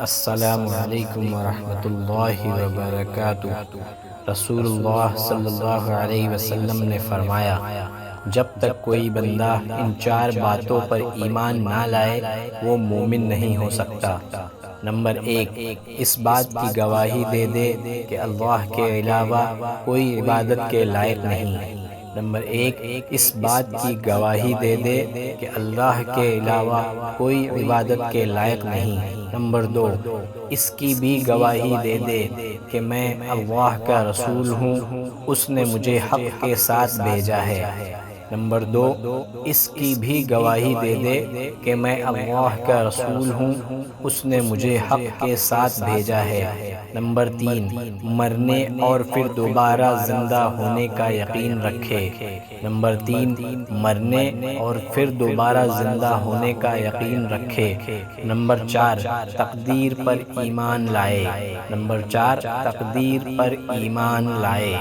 السلام علیکم ورحمۃ اللہ وبرکاتہ۔ رسول اللہ صلی اللہ علیہ وسلم نے فرمایا، جب تک کوئی بندہ ان چار باتوں پر ایمان نہ لائے وہ مومن نہیں ہو سکتا۔ نمبر 1، اس بات کی گواہی دے دے کہ اللہ کے علاوہ کوئی عبادت کے لائق نہیں۔ نمبر 1، اس بات کی گواہی دے دے کہ اللہ کے علاوہ کوئی عبادت کے لائق نہیں۔ نمبر 2، اس کی بھی گواہی دے دے کہ میں اللہ کا رسول ہوں، اس نے مجھے حق کے ساتھ بھیجا ہے۔ نمبر 2، اس کی بھی گواہی دے دے کہ میں اللہ کا رسول ہوں، اس نے مجھے حق کے ساتھ بھیجا ہے۔ نمبر 3، مرنے اور پھر دوبارہ زندہ ہونے کا یقین رکھے۔ نمبر 3، مرنے اور پھر دوبارہ زندہ ہونے کا یقین رکھے۔ نمبر 4، تقدیر پر ایمان لائے۔ نمبر 4، تقدیر پر ایمان لائے۔